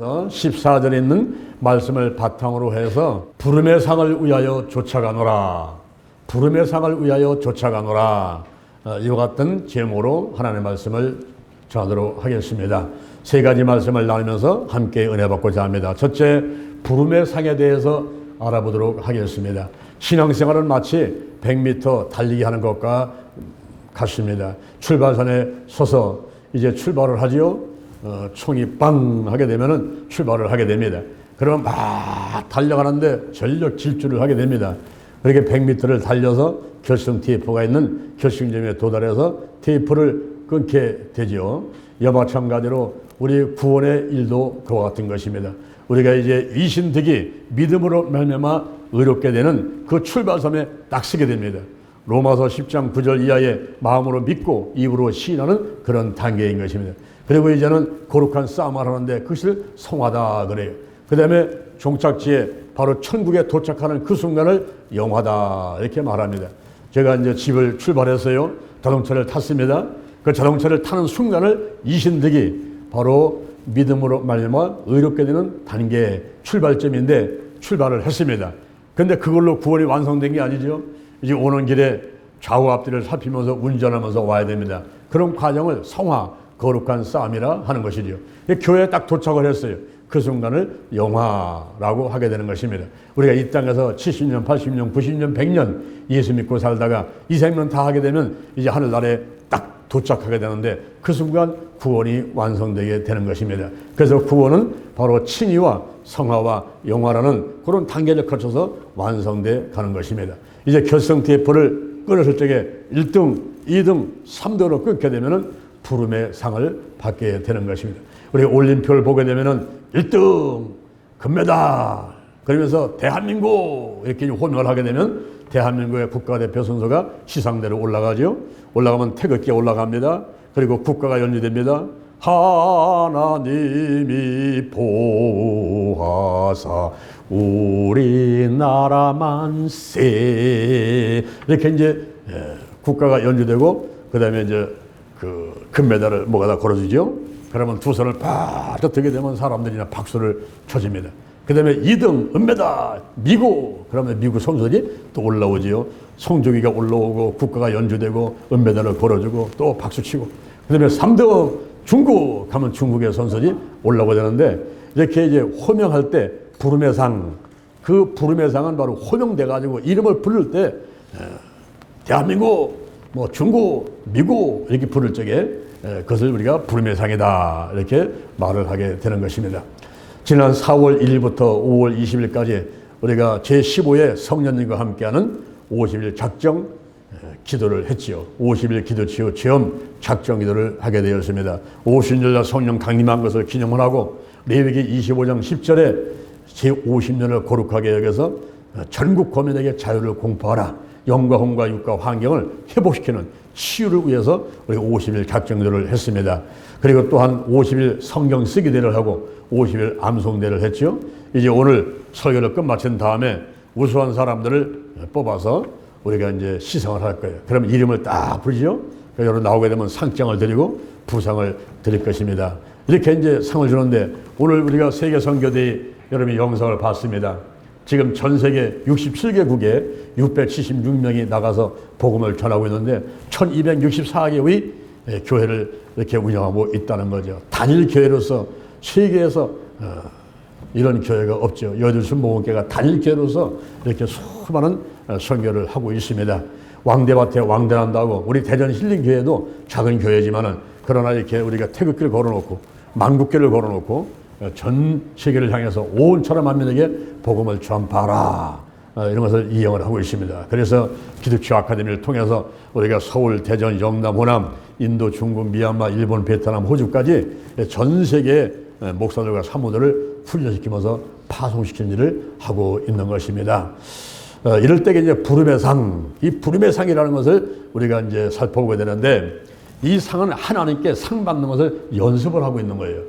14절에 있는 말씀을 바탕으로 해서 부름의 상을 위하여 쫓아가노라. 부름의 상을 위하여 쫓아가노라. 이와 같은 제목으로 하나님의 말씀을 전하도록 하겠습니다. 세 가지 말씀을 나누면서 함께 은혜 받고자 합니다. 첫째, 부름의 상에 대해서 알아보도록 하겠습니다. 신앙생활은 마치 100m 달리기 하는 것과 같습니다. 출발선에 서서 이제 출발을 하지요. 총이 빵 하게 되면은 출발을 하게 됩니다. 그러면 막 달려가는데 전력 질주를 하게 됩니다. 그렇게 100m를 달려서 결승 테이프가 있는 결승점에 도달해서 테이프를 끊게 되죠. 이와 마찬가지로 우리 구원의 일도 그와 같은 것입니다. 우리가 이제 이신득이 믿음으로 말미암아 의롭게 되는 그 출발선에 딱 서게 됩니다. 로마서 10장 9절 이하의 마음으로 믿고 입으로 시인하는 그런 단계인 것입니다. 그리고 이제는 거룩한 싸움을 하는데 그것을 성화다 그래요. 그 다음에 종착지에 바로 천국에 도착하는 그 순간을 영화다 이렇게 말합니다. 제가 이제 집을 출발했어요. 자동차를 탔습니다. 그 자동차를 타는 순간을 이신득이 바로 믿음으로 말미암아 의롭게 되는 단계 출발점인데 출발을 했습니다. 그런데 그걸로 구원이 완성된 게 아니죠. 이제 오는 길에 좌우 앞뒤를 살피면서 운전하면서 와야 됩니다. 그런 과정을 성화, 거룩한 싸움이라 하는 것이죠. 교회에 딱 도착을 했어요. 그 순간을 영화라고 하게 되는 것입니다. 우리가 이 땅에서 70년, 80년, 90년, 100년 예수 믿고 살다가 이 생명 다 하게 되면 이제 하늘나라에 딱 도착하게 되는데 그 순간 구원이 완성되게 되는 것입니다. 그래서 구원은 바로 칭의와 성화와 영화라는 그런 단계를 거쳐서 완성돼 가는 것입니다. 이제 결승 테이프를 끊었을 적에 1등, 2등, 3등으로 끊게 되면은 부름의 상을 받게 되는 것입니다. 우리 올림픽을 보게 되면은 1등 금메달 그러면서 대한민국 이렇게 호명을 하게 되면 대한민국의 국가대표 선수가 시상대로 올라가죠. 올라가면 태극기에 올라갑니다. 그리고 국가가 연주됩니다. 하나님이 보호하사 우리나라 만세 이렇게 이제 국가가 연주되고 그 다음에 이제 그 금메달을 뭐가다 걸어주죠. 그러면 두 손을 팍 들게 되면 사람들이나 박수를 쳐줍니다. 그 다음에 2등 은메달 미국 그러면 미국 선수들이 또 올라오지요. 송중기가 올라오고 국가가 연주되고 은메달을 걸어주고 또 박수치고 그 다음에 3등 중국 하면 중국의 선수들이 올라오게 되는데 이렇게 이제 호명할 때 부름의 상 그 부름의 상은 바로 호명돼 가지고 이름을 부를 때 대한민국 뭐 중국 미국 이렇게 부를 적에 그것을 우리가 부름의 상이다 이렇게 말을 하게 되는 것입니다. 지난 4월 1일부터 5월 20일까지 우리가 제15회 성령님과 함께하는 50일 작정 기도를 했지요. 50일 기도치유 체험 작정 기도를 하게 되었습니다. 50년 성령 강림한 것을 기념을 하고 레위기 25장 10절에 제50년을 거룩하게 여겨서 전국 거민에게 자유를 공포하라. 영과 혼과 육과 환경을 회복시키는 치유를 위해서 우리가 50일 작정 기도를 했습니다. 그리고 또한 50일 성경 쓰기 대회를 하고 50일 암송 대회를 했죠. 이제 오늘 설교를 끝마친 다음에 우수한 사람들을 뽑아서 우리가 이제 시상을 할 거예요. 그러면 이름을 딱 부르죠. 여러분 나오게 되면 상장을 드리고 부상을 드릴 것입니다. 이렇게 이제 상을 주는데 오늘 우리가 세계 선교대회 여러분이 영상을 봤습니다. 지금 전 세계 67개국에 676명이 나가서 복음을 전하고 있는데 1264개의 교회를 이렇게 운영하고 있다는 거죠. 단일 교회로서 세계에서 이런 교회가 없죠. 여들순 모금교회가 단일 교회로서 이렇게 수많은 선교를 하고 있습니다. 왕대밭에 왕대난다고 우리 대전 힐링교회도 작은 교회지만은 그러나 이렇게 우리가 태극기를 걸어놓고 만국교를 걸어놓고 전 세계를 향해서 온 천하 만민에게 복음을 전파하라 이런 것을 이행을 하고 있습니다. 그래서 기독교 아카데미를 통해서 우리가 서울, 대전, 영남, 호남, 인도, 중국, 미얀마, 일본, 베트남, 호주까지 전 세계의 목사들과 사모들을 훈련시키면서 파송시키는 일을 하고 있는 것입니다. 이럴 때 이제 부름의 상, 이 부름의 상이라는 것을 우리가 이제 살펴보게 되는데 이 상은 하나님께 상 받는 것을 연습을 하고 있는 거예요.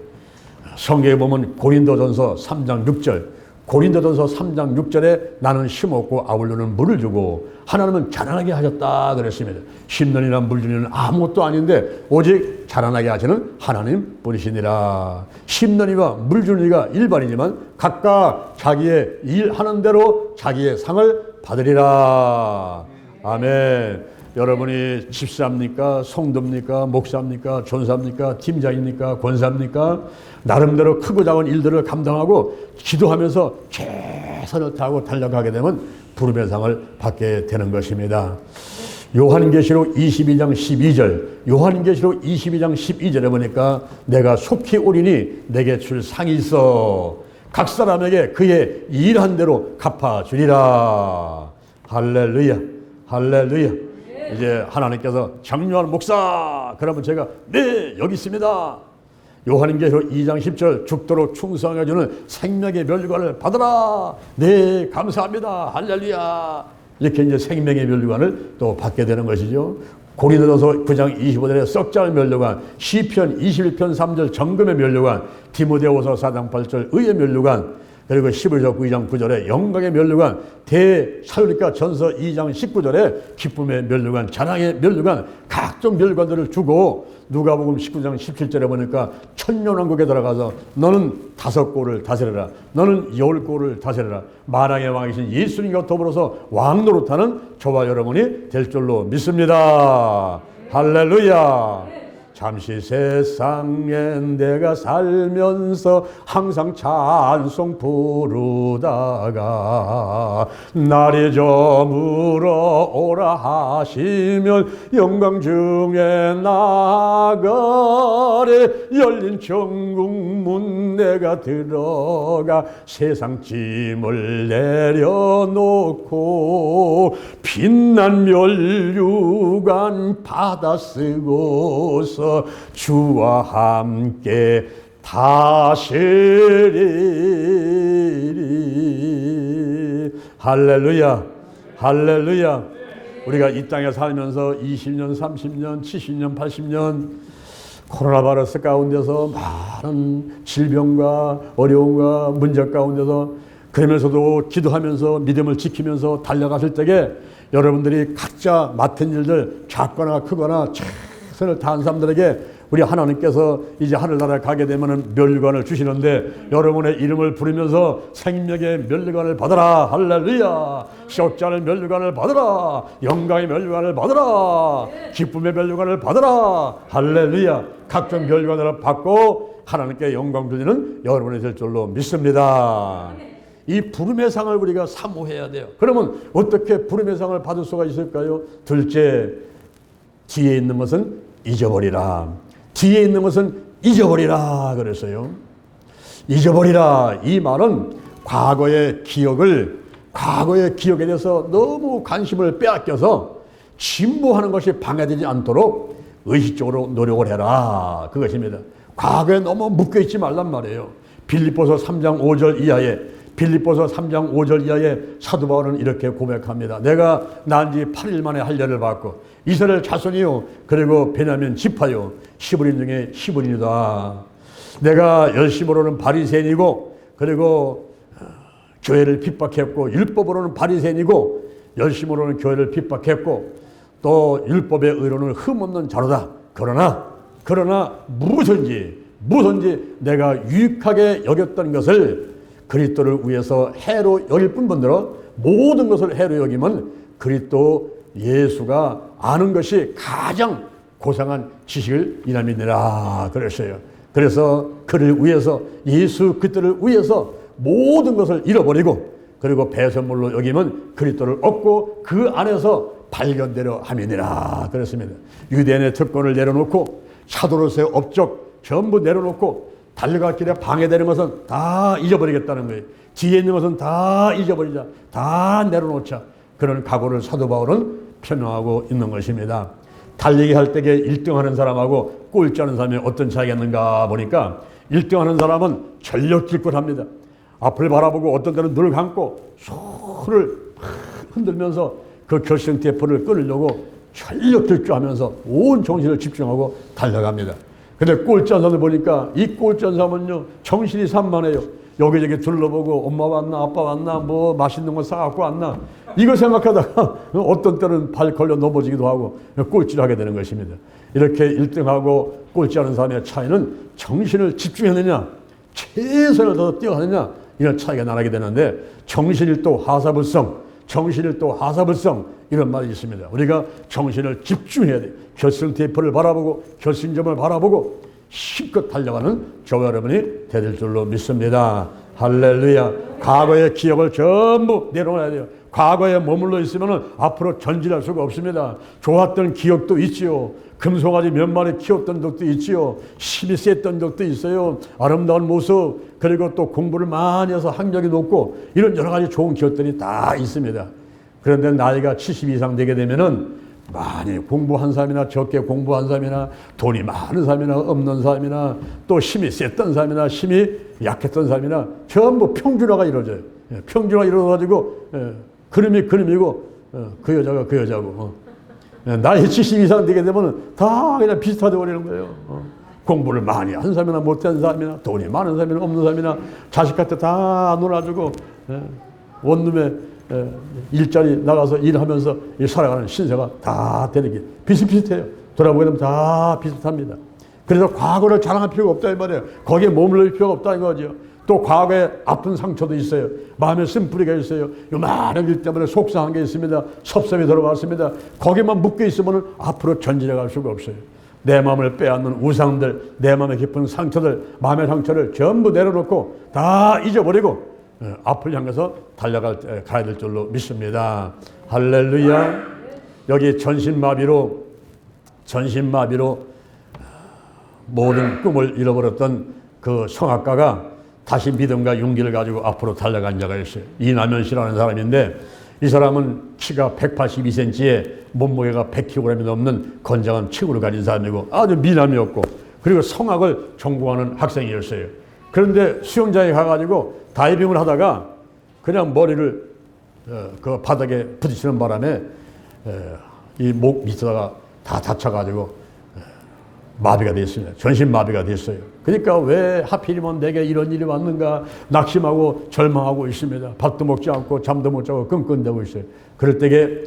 성경에 보면 고린도전서 3장 6절 고린도전서 3장 6절에 나는 심었고 아볼로는 물을 주고 하나님은 자라나게 하셨다 그랬습니다. 심는 이나 물 주는 이는 아무것도 아닌데 오직 자라나게 하시는 하나님 뿐이시니라. 심는 이와 물 주는 이가 일반이지만 각각 자기의 일하는 대로 자기의 상을 받으리라. 아멘. 여러분이 집사입니까? 성도입니까? 목사입니까? 전사입니까? 팀장입니까? 권사입니까? 나름대로 크고 작은 일들을 감당하고 기도하면서 최선을 다하고 달려가게 되면 부름의 상을 받게 되는 것입니다. 요한계시록 22장 12절, 요한계시록 22장 12절에 보니까 내가 속히 오리니 내게 줄 상이 있어 각 사람에게 그의 일한 대로 갚아주리라. 할렐루야, 할렐루야. 이제 하나님께서 장요한 목사 그러면 제가 네 여기 있습니다. 요한계시록 2장 10절 죽도록 충성해주는 생명의 멸류관을 받으라. 네 감사합니다. 할렐루야. 이렇게 이제 생명의 멸류관을 또 받게 되는 것이죠. 고린도전서 9장 25절에 썩자의 멸류관, 시편 21편 3절 정금의 멸류관, 디모데후서 4장 8절 의의 멸류관, 그리고 11조 2장 9절에 영광의 멸류관, 대사도니까 전서 2장 19절에 기쁨의 멸류관, 자랑의 멸류관, 각종 멸류관들을 주고 누가복음 19장 17절에 보니까 천년왕국에 들어가서 너는 5골을 다스려라, 너는 10골을 다스려라. 만왕의 왕이신 예수님과 더불어서 왕노릇하는 저와 여러분이 될 줄로 믿습니다. 할렐루야. 잠시 세상에 내가 살면서 항상 찬송 부르다가 날이 저물어 오라 하시면 영광 중에 나가래. 열린 천국문 내가 들어가 세상 짐을 내려놓고 빛난 멸류관 받아 쓰고서 주와 함께 다스리리. 할렐루야, 할렐루야. 우리가 이 땅에 살면서 20년, 30년, 70년, 80년 코로나 바이러스 가운데서 많은 질병과 어려움과 문제 가운데서 그러면서도 기도하면서 믿음을 지키면서 달려가실 때에 여러분들이 각자 맡은 일들 작거나 크거나 최선을 다한 사람들에게 우리 하나님께서 이제 하늘나라에 가게 되면 멸류관을 주시는데 여러분의 이름을 부르면서 생명의 멸류관을 받아라. 할렐루야. 썩자는 멸류관을 받아라. 영광의 멸류관을 받아라. 기쁨의 멸류관을 받아라. 할렐루야. 각종 멸류관을 받고 하나님께 영광 돌리는 여러분이 될 줄로 믿습니다. 이 부름의 상을 우리가 사모해야 돼요. 그러면 어떻게 부름의 상을 받을 수가 있을까요? 둘째, 뒤에 있는 것은 잊어버리라. 뒤에 있는 것은 잊어버리라 그랬어요. 잊어버리라. 이 말은 과거의 기억에 대해서 너무 관심을 빼앗겨서 진보하는 것이 방해되지 않도록 의식적으로 노력을 해라. 그것입니다. 과거에 너무 묶여있지 말란 말이에요. 빌립보서 3장 5절 이하에 사도 바울은 이렇게 고백합니다. 내가 난 지 8일 만에 할례를 받고 이스라엘 자손이요 그리고 베냐민 지파요 히브리인 중에 히브리인이다. 내가 열심으로는 바리새인이고 그리고 교회를 핍박했고 율법으로는 바리새인이고 열심으로는 교회를 핍박했고 또 율법의 의로는 흠없는 자로다. 그러나 무엇인지 내가 유익하게 여겼던 것을 그리스도를 위해서 해로 여길 뿐더러 모든 것을 해로 여기면 그리스도 예수가 아는 것이 가장 고상한 지식을 이남이니라 그랬어요. 그래서 그를 위해서 예수 그리스도를 위해서 모든 것을 잃어버리고 그리고 배설물로 여기면 그리스도를 얻고 그 안에서 발견되려 함이니라 그랬습니다. 유대인의 특권을 내려놓고 사도로서의 업적 전부 내려놓고 달려갈 길에 방해되는 것은 다 잊어버리겠다는 거예요. 뒤에 있는 것은 다 잊어버리자. 다 내려놓자. 그런 각오를 사도 바울은 표명하고 있는 것입니다. 달리기 할 때에 1등하는 사람하고 꼴찌하는 사람이 어떤 차이가 있는가 보니까 1등하는 사람은 전력질권합니다. 앞을 바라보고 어떤 때는 눈을 감고 손을 흔들면서 그 결승 테이프를 끊으려고 전력질주하면서 온 정신을 집중하고 달려갑니다. 근데 꼴찌한 사람을 보니까 이 꼴찌한 사람은요 정신이 산만해요. 여기저기 둘러보고 엄마 왔나 아빠 왔나 뭐 맛있는 거 사갖고 왔나 이거 생각하다가 어떤 때는 발 걸려 넘어지기도 하고 꼴찌를 하게 되는 것입니다. 이렇게 1등하고 꼴찌하는 사람의 차이는 정신을 집중했느냐 최선을 더 뛰어가느냐 이런 차이가 나게 되는데 정신일도 하사불성 정신일도 하사불성 이런 말이 있습니다. 우리가 정신을 집중해야 돼요. 결승 대표를 바라보고 결승점을 바라보고 힘껏 달려가는 저와 여러분이 될 줄로 믿습니다. 할렐루야. 과거의 기억을 전부 내려놔야 돼요. 과거에 머물러 있으면 앞으로 전진할 수가 없습니다. 좋았던 기억도 있지요. 금송아지 몇 마리 키웠던 적도 있지요. 힘이 셌던 적도 있어요. 아름다운 모습 그리고 또 공부를 많이 해서 학력이 높고 이런 여러 가지 좋은 기억들이 다 있습니다. 그런데 나이가 70 이상 되게 되면은 많이 공부한 사람이나 적게 공부한 사람이나 돈이 많은 사람이나 없는 사람이나 또 힘이 셌던 사람이나 힘이 약했던 사람이나 전부 평준화가 이루어져요. 평준화가 이루어져가지고 그림이 그림이고 그 여자가 그 여자고 나이 70 이상 되게 되면 다 그냥 비슷하게 버리는 거예요. 공부를 많이 한 사람이나 못한 사람이나 돈이 많은 사람이나 없는 사람이나 자식한테 다 놀아주고 원룸에 일자리 나가서 일하면서 살아가는 신세가 다 되는 게 비슷비슷해요. 돌아보게 되면 다 비슷합니다. 그래서 과거를 자랑할 필요가 없다 이 말이에요. 거기에 머물러 필요가 없다 이거죠. 또 과거에 아픈 상처도 있어요. 마음에 쓴뿌리가 있어요. 요만한 일 때문에 속상한 게 있습니다. 섭섭이 들어왔습니다. 거기만 묶여 있으면 앞으로 전진해 갈 수가 없어요. 내 마음을 빼앗는 우상들, 내 마음에 깊은 상처들, 마음의 상처를 전부 내려놓고 다 잊어버리고 앞을 향해서 가야 될 줄로 믿습니다. 할렐루야. 여기 전신마비로 모든 꿈을 잃어버렸던 그 성악가가 다시 믿음과 용기를 가지고 앞으로 달려간 자가 있어요. 이남현 씨라는 사람인데 이 사람은 키가 182cm에 몸무게가 100kg이 넘는 건장한 체구를 가진 사람이고 아주 미남이었고 그리고 성악을 전공하는 학생이었어요. 그런데 수영장에 가가지고 다이빙을 하다가 그냥 머리를 그 바닥에 부딪히는 바람에 이 목 밑에다가 다 다쳐가지고 마비가 됐습니다. 전신 마비가 됐어요. 그러니까 왜 하필이면 내게 이런 일이 왔는가 낙심하고 절망하고 있습니다. 밥도 먹지 않고 잠도 못 자고 끙끙대고 있어요. 그럴 때에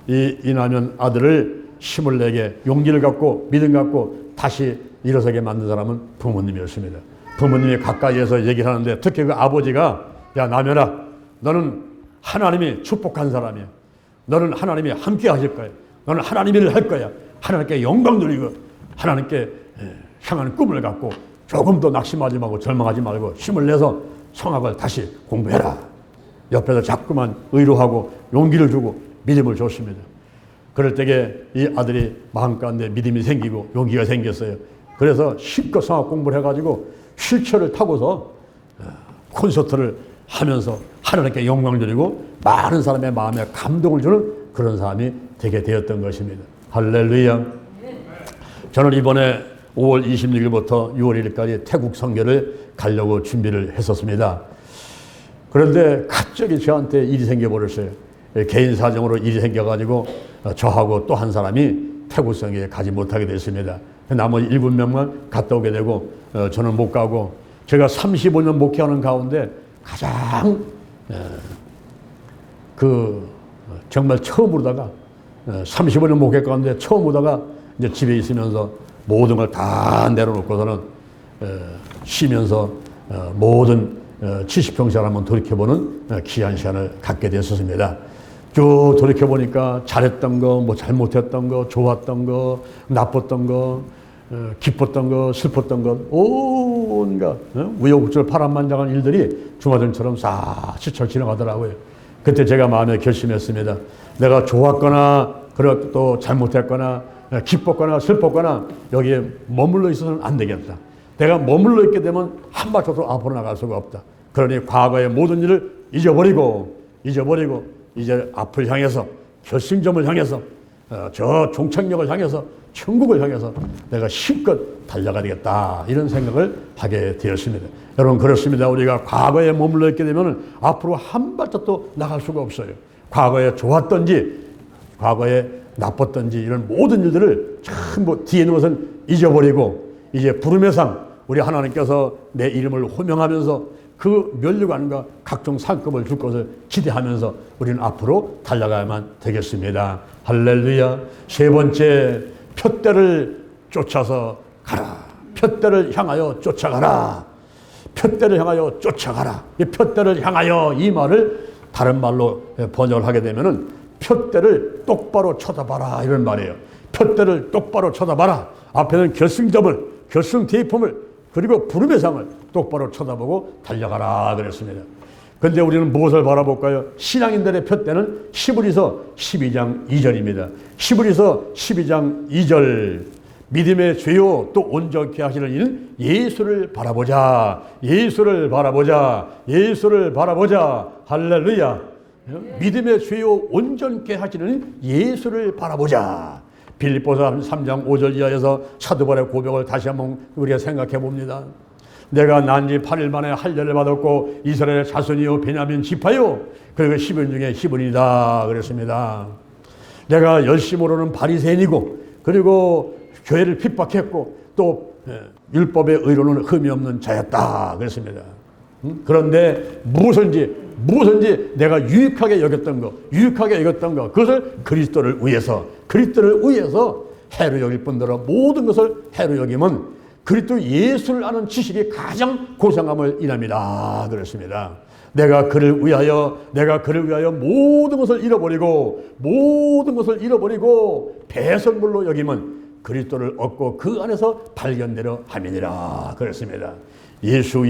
이 이남현 아들을 힘을 내게 용기를 갖고 믿음 갖고 다시 일어서게 만든 사람은 부모님이었습니다. 부모님이 가까이에서 얘기를 하는데 특히 그 아버지가 야 남현아 너는 하나님이 축복한 사람이야. 너는 하나님이 함께 하실 거야. 너는 하나님 일을 할 거야. 하나님께 영광 돌리고 하나님께 향하는 꿈을 갖고 조금 더 낙심하지 말고 절망하지 말고 힘을 내서 성악을 다시 공부해라. 옆에서 자꾸만 의로하고 용기를 주고 믿음을 줬습니다. 그럴 때에 이 아들이 마음 가운데 믿음이 생기고 용기가 생겼어요. 그래서 실컷 성악 공부를 해가지고 휠체어를 타고서 콘서트를 하면서 하나님께 영광 드리고 많은 사람의 마음에 감동을 주는 그런 사람이 되게 되었던 것입니다. 할렐루야. 저는 이번에 5월 26일부터 6월 1일까지 태국 선교를 가려고 준비를 했었습니다. 그런데 갑자기 저한테 일이 생겨버렸어요. 개인 사정으로 일이 생겨가지고 저하고 또 한 사람이 태국 선교에 가지 못하게 됐습니다. 나머지 7명만 갔다 오게 되고 저는 못 가고 제가 35년 목회하는 가운데 가장 정말 처음으로다가 35년 목회 가운데 처음으로다가 이제 집에 있으면서 모든 걸 다 내려놓고서는 쉬면서 모든 70평생을 한번 돌이켜보는 귀한 시간을 갖게 됐었습니다. 쭉 돌이켜보니까 잘했던 거, 뭐 잘못했던 거, 좋았던 거, 나빴던 거, 기뻤던 거, 슬펐던 것, 온갖 우여곡절 파란만장한 일들이 주마등처럼 싹 스쳐 지나가더라고요. 그때 제가 마음에 결심했습니다. 내가 좋았거나 또 잘못했거나 기뻤거나 슬펐거나 여기에 머물러 있어서는 안 되겠다. 내가 머물러 있게 되면 한 발짝도 앞으로 나갈 수가 없다. 그러니 과거의 모든 일을 잊어버리고 이제 앞을 향해서 결승점을 향해서 저 종착역을 향해서 천국을 향해서 내가 힘껏 달려가야 되겠다 이런 생각을 하게 되었습니다. 여러분 그렇습니다. 우리가 과거에 머물러 있게 되면 앞으로 한 발짝도 나갈 수가 없어요. 과거에 좋았던지 과거에 나빴던지 이런 모든 일들을 전부 뒤에 있는 것은 잊어버리고 이제 부름의 상 우리 하나님께서 내 이름을 호명하면서 그 면류관과 각종 상급을 줄 것을 기대하면서 우리는 앞으로 달려가야만 되겠습니다. 할렐루야. 세 번째, 푯대를 쫓아서 가라. 푯대를 향하여 쫓아가라. 푯대를 향하여 쫓아가라. 이 푯대를 향하여 이 말을 다른 말로 번역을 하게 되면은 푯대를 똑바로 쳐다봐라 이런 말이에요. 푯대를 똑바로 쳐다봐라. 앞에는 결승점을, 결승 대품을, 그리고 부름의 상을 똑바로 쳐다보고 달려가라 그랬습니다. 그런데 우리는 무엇을 바라볼까요? 신앙인들의 푯대는 히브리서 12장 2절입니다. 히브리서 12장 2절. 믿음의 죄요 또 온전케 하시는 이는 예수를 바라보자. 예수를 바라보자. 예수를 바라보자. 할렐루야. 믿음의 죄요 온전케 하시는 예수를 바라보자. 빌립보서 3장 5절 이하에서 사도 바울의 고백을 다시 한번 우리가 생각해 봅니다. 내가 난 지 8일 만에 할례를 받았고 이스라엘 자손이요 베냐민 지파요 그리고 10인 중에 10인이다 그랬습니다. 내가 열심으로는 바리새인이고 그리고 교회를 핍박했고 또 율법의 의로는 흠이 없는 자였다 그랬습니다. 그런데 무엇인지 내가 유익하게 여겼던 거 그것을 그리스도를 위해서 해로 여길 뿐더러 모든 것을 해로 여김은 그리스도 예수를 아는 지식이 가장 고상함을 인합니다 그랬습니다. 내가 그를 위하여 모든 것을 잃어버리고 배설물로 여김은 그리스도를 얻고 그 안에서 발견되려 함이니라 그랬습니다. 예수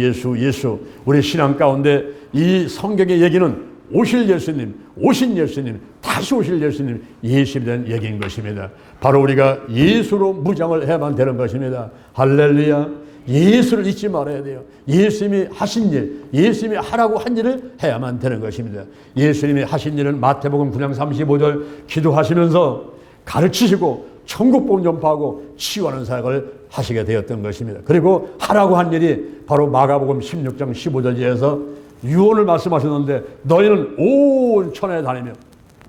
우리 신앙 가운데 이 성경의 얘기는 오신 예수님 다시 오실 예수님 예수에 대한 얘기인 것입니다. 바로 우리가 예수로 무장을 해야만 되는 것입니다. 할렐루야. 예수를 잊지 말아야 돼요. 예수님이 하신 일, 예수님이 하라고 한 일을 해야만 되는 것입니다. 예수님이 하신 일은 마태복음 9장 35절 기도하시면서 가르치시고 천국복음 전파하고 치유하는 사역을 하시게 되었던 것입니다. 그리고 하라고 한 일이 바로 마가복음 16장 15절에서 유언을 말씀하셨는데 너희는 온 천하에 다니며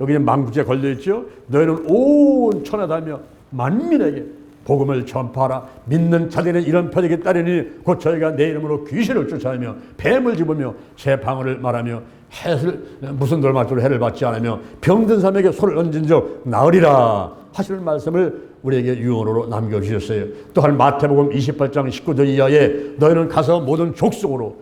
여기 망국제 걸려있죠. 너희는 온 천하에 다니며 만민에게 복음을 전파하라. 믿는 자들은 이런 표적이 따르니 곧 저희가 내 이름으로 귀신을 쫓아내며 뱀을 집으며 제 방언을 말하며 무슨 돌맞이로 해를 받지 않으며 병든 사람에게 손을 얹은 적 나으리라 하시는 말씀을 우리에게 유언으로 남겨주셨어요. 또한 마태복음 28장 19절 이하에 너희는 가서 모든 족속으로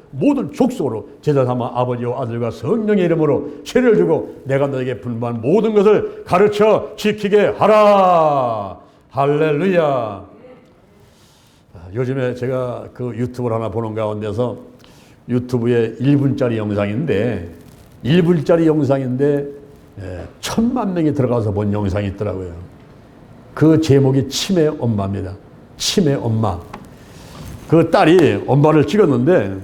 제자 삼아 아버지와 아들과 성령의 이름으로 죄를 주고 내가 너에게 분부한 모든 것을 가르쳐 지키게 하라. 할렐루야. 요즘에 제가 그 유튜브를 하나 보는 가운데서 유튜브에 1분짜리 영상인데 1,000만 명이 들어가서 본 영상이 있더라고요. 그 제목이 치매 엄마입니다. 치매 엄마. 그 딸이 엄마를 찍었는데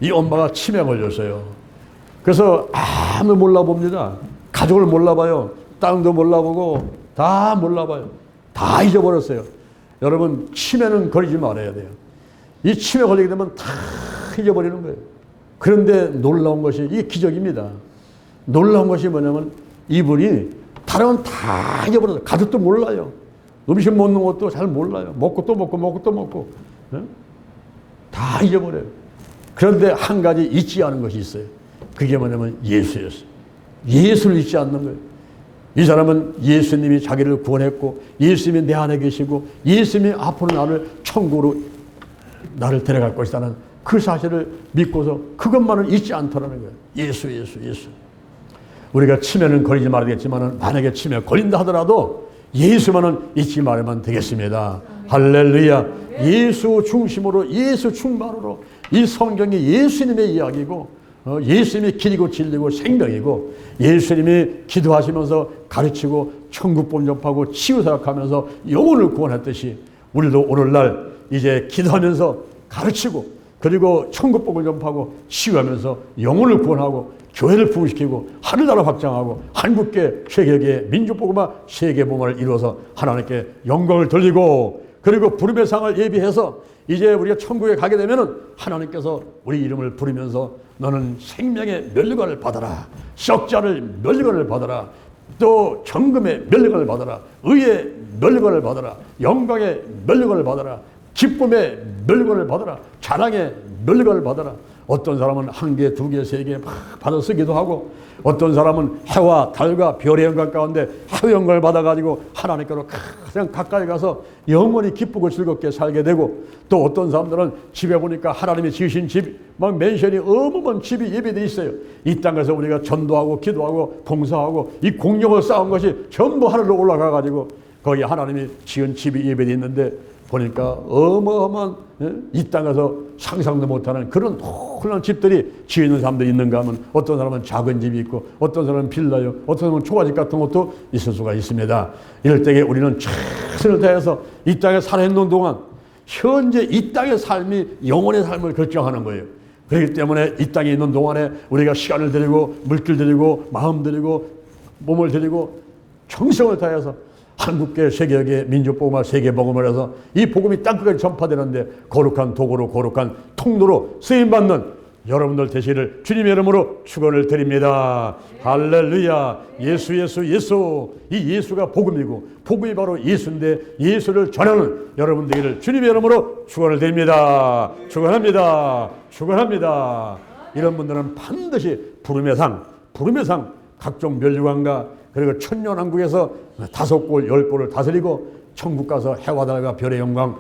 이 엄마가 치매 걸렸어요. 그래서 아무 몰라봅니다. 가족을 몰라봐요. 땅도 몰라보고 다 몰라봐요. 다 잊어버렸어요. 여러분 치매는 걸리지 말아야 돼요. 이 치매 걸리게 되면 다 잊어버리는 거예요. 그런데 놀라운 것이 이게 기적입니다. 놀라운 것이 뭐냐면 이분이 다른 건 다 잊어버려요. 가족도 몰라요. 음식 먹는 것도 잘 몰라요. 먹고 또 먹고 다 잊어버려요. 그런데 한 가지 잊지 않은 것이 있어요. 그게 뭐냐면 예수였어요. 예수를 잊지 않는 거예요. 이 사람은 예수님이 자기를 구원했고 예수님이 내 안에 계시고 예수님이 앞으로 나를 천국으로 나를 데려갈 것이라는 그 사실을 믿고서 그것만은 잊지 않더라는 거예요. 예수. 우리가 치매는 걸리지 말아야겠지만 만약에 치매 걸린다 하더라도 예수만은 잊지 말아야만 되겠습니다. 할렐루야. 예수 중심으로 예수 충만으로 이 성경이 예수님의 이야기고 예수님이 길이고 진리고 생명이고 예수님이 기도하시면서 가르치고 천국복음 전파하고 치유사역하면서 영혼을 구원했듯이 우리도 오늘날 이제 기도하면서 가르치고 그리고 천국복음 전파하고 치유하면서 영혼을 구원하고 교회를 부흥시키고 하늘나라 확장하고 한국계 세계계 민족복음화 세계복음을 이루어서 하나님께 영광을 돌리고 그리고 부름의 상을 예비해서 이제 우리가 천국에 가게 되면은 하나님께서 우리 이름을 부르면서 너는 생명의 면류관을 받아라. 썩자를 면류관을 받아라. 또 정금의 면류관을 받아라. 의의 면류관을 받아라. 영광의 면류관을 받아라. 기쁨의 면류관을 받아라. 자랑의 면류관을 받아라. 어떤 사람은 한 개, 두 개, 세 개 막 받아 쓰기도 하고, 어떤 사람은 해와 달과 별의 영광 가운데 해의 영광을 받아가지고 하나님께로 가장 가까이 가서 영원히 기쁘고 즐겁게 살게 되고, 또 어떤 사람들은 집에 보니까 하나님이 지으신 집, 막 맨션이 어마어마한 집이 예배되어 있어요. 이 땅에서 우리가 전도하고 기도하고 봉사하고 이 공력을 쌓은 것이 전부 하늘로 올라가가지고 거기 하나님이 지은 집이 예배되어 있는데, 보니까 어마어마한 이 땅에서 상상도 못하는 그런 놀라운 집들이 지어있는 사람들이 있는가 하면, 어떤 사람은 작은 집이 있고, 어떤 사람은 빌라요, 어떤 사람은 초가집 같은 것도 있을 수가 있습니다. 이럴 때에 우리는 최선을 다해서 이 땅에 살아있는 동안 현재 이 땅의 삶이 영혼의 삶을 결정하는 거예요. 그렇기 때문에 이 땅에 있는 동안에 우리가 시간을 들이고 물길 들이고 마음 들이고 몸을 들이고 정성을 다해서 한국계, 세계계, 민족복음화, 세계복음을 해서 이 복음이 땅끝까지 전파되는데 거룩한 도구로, 거룩한 통로로 쓰임받는 여러분들 되시기를 주님의 이름으로 축원을 드립니다. 할렐루야. 예수, 예수, 예수. 이 예수가 복음이고 복음이 바로 예수인데 예수를 전하는 여러분 되기를 주님의 이름으로 축원을 드립니다. 축원합니다. 축원합니다. 이런 분들은 반드시 부름의 상, 각종 멸류관과 그리고 천년왕국에서 5골, 10골을 다스리고 천국 가서 해와 달과 별의 영광,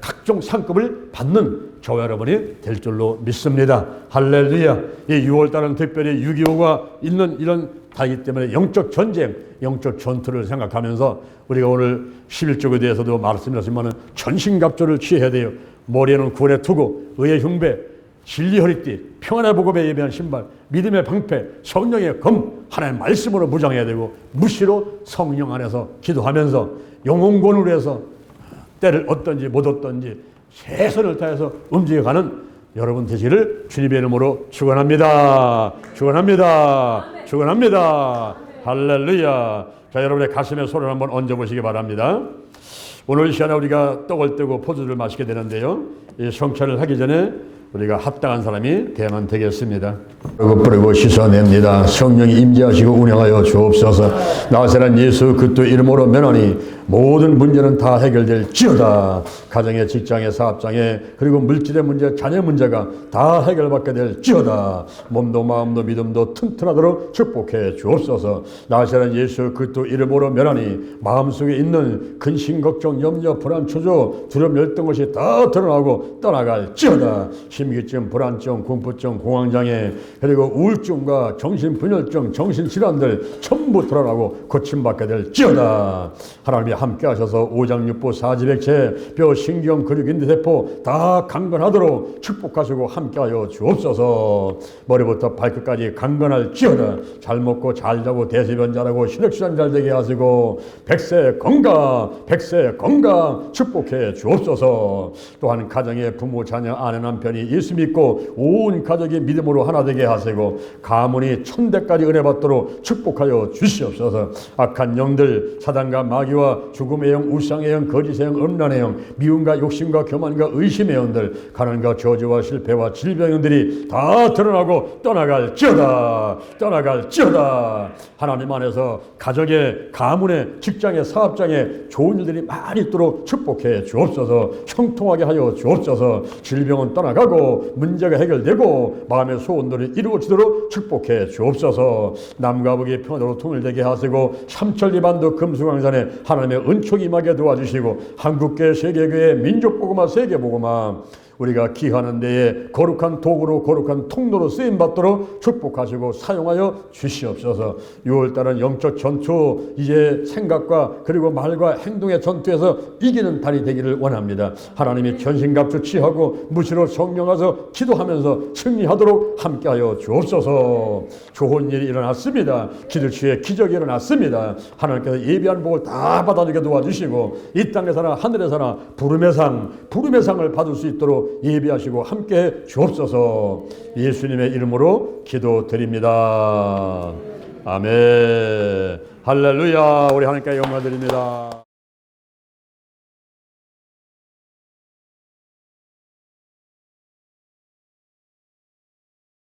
각종 상급을 받는 저와 여러분이 될 줄로 믿습니다. 할렐루야. 이 6월달은 특별히 6.25가 있는 이런 달이기 때문에 영적 전쟁, 영적 전투를 생각하면서 우리가 오늘 11조에 대해서도 말씀드렸지만 전신갑주를 취해야 돼요. 머리에는 구원의 투구, 의의 흉배, 진리 허리띠, 평안의 복음에 예배한 신발, 믿음의 방패, 성령의 검, 하나님의 말씀으로 무장해야 되고, 무시로 성령 안에서 기도하면서 영혼권으로 해서 때를 얻든지 못 얻든지 최선을 다해서 움직여가는 여러분 되시기를 주님의 이름으로 축원합니다. 축원합니다. 축원합니다. 할렐루야. 자, 여러분의 가슴에 손을 한번 얹어보시기 바랍니다. 오늘 이 시간에 우리가 떡을 떼고 포도주를 마시게 되는데요, 이 성찬을 하기 전에 우리가 합당한 사람이 되면 되겠습니다. 뿌리고 씻어냅니다. 성령이 임재하시고 운행하여 주옵소서. 나사렛 예수 그리스도 이름으로 면하니 모든 문제는 다 해결될지어다. 가정의, 직장의, 사업장에, 그리고 물질의 문제, 자녀 문제가 다 해결받게 될지어다. 몸도 마음도 믿음도 튼튼하도록 축복해 주옵소서. 나사렛 예수 그리스도 이름으로 면하니 마음속에 있는 근심, 걱정, 염려, 불안, 초조, 두려움, 열등 것이 다 드러나고 떠나갈지어다. 심기증, 불안증, 공포증, 공황장애, 그리고 우울증과 정신분열증, 정신질환들 전부 드러나고 고침받게 될지어다. 하나님이 함께 하셔서 오장육부 사지백체, 뼈, 신경, 근육, 인대세포 다 강건하도록 축복하시고 함께하여 주옵소서. 머리부터 발끝까지 강건할지어다. 잘 먹고 잘 자고 대소변 잘하고 혈액순환 잘 되게 하시고 백세 건강 축복해 주옵소서. 또한 가정의 부모, 자녀, 아내, 남편이 예수 믿고 온 가족이 믿음으로 하나 되게 하시고 가문이 천대까지 은혜 받도록 축복하여 주시옵소서. 악한 영들, 사단과 마귀와 죽음의 영, 우상의 영, 거짓의 영, 음란의 영, 미움과 욕심과 교만과 의심의 영들, 가난과 저주와 실패와 질병의 영들이 다 드러나고 떠나갈지어다. 하나님 안에서 가정의, 가문의, 직장의, 사업장에 좋은 일들이 많이 있도록 축복해 주옵소서. 형통하게 하여 주옵소서. 질병은 떠나가고 문제가 해결되고 마음의 소원들이 이루어지도록 축복해 주옵소서. 남과 북이 평화로 통일되게 하시고 삼천리반도 금수강산에 하나님의 은총이 임하게 도와주시고 한국교회, 세계교회, 민족복음화, 세계복음화 우리가 기하는 데에 거룩한 도구로, 거룩한 통로로 쓰임받도록 축복하시고 사용하여 주시옵소서. 6월달은 영적 전투, 이제 생각과 그리고 말과 행동의 전투에서 이기는 달이 되기를 원합니다. 하나님이 전신갑주 취하고 무시로 성령하서 기도하면서 승리하도록 함께하여 주옵소서. 좋은 일이 일어났습니다. 기도치에 기적이 일어났습니다. 하나님께서 예비한 복을 다 받아주게 도와주시고 이 땅에서나 하늘에서나 부름의 상을 받을 수 있도록 예비하시고 함께해 주옵소서. 예수님의 이름으로 기도드립니다. 아멘. 할렐루야. 우리 하나님께 영광 드립니다.